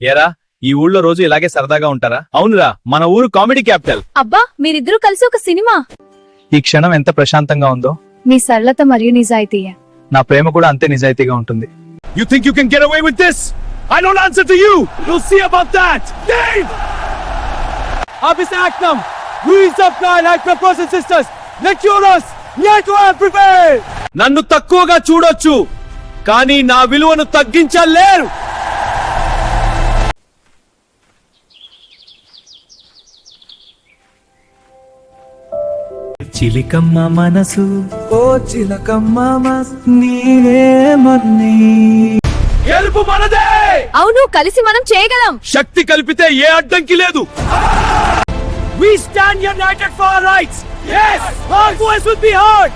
ఏరా ఈ ఊళ్ళో రోజు ఇలాగే సరదాగా ఉంటారా? అవునురా, మన ఊరు కామెడీ క్యాపిటల్. అబ్బా మీరిద్దరూ కలిసి ఒక సినిమా. ఈ క్షణం ఎంత ప్రశాంతంగా ఉందో. మీ సరళత మరియు నిజాయితీయే. నా ప్రేమ కూడా అంతే నిజాయితీగా ఉంటుంది. You think you can get away with this? I don't answer to you. You'll see about that. Dave! Abis Aknam, Ruiz Afghan, Akram brothers and sisters, lecturers, yet to prepare. నన్ను తక్కువగా చూడొచ్చు, కానీ నా విలువను తగ్గించలేరు. చిలికమ్మ మనసు ఓ చిలకమ్మ నీవే మన్ని. గెలుపు మనదే. అవును, కలిసి మనం చేయగలం. శక్తి కలిపితే ఏ అడ్డంకి లేదు. We stand united for our rights. Yes, our voice will be heard.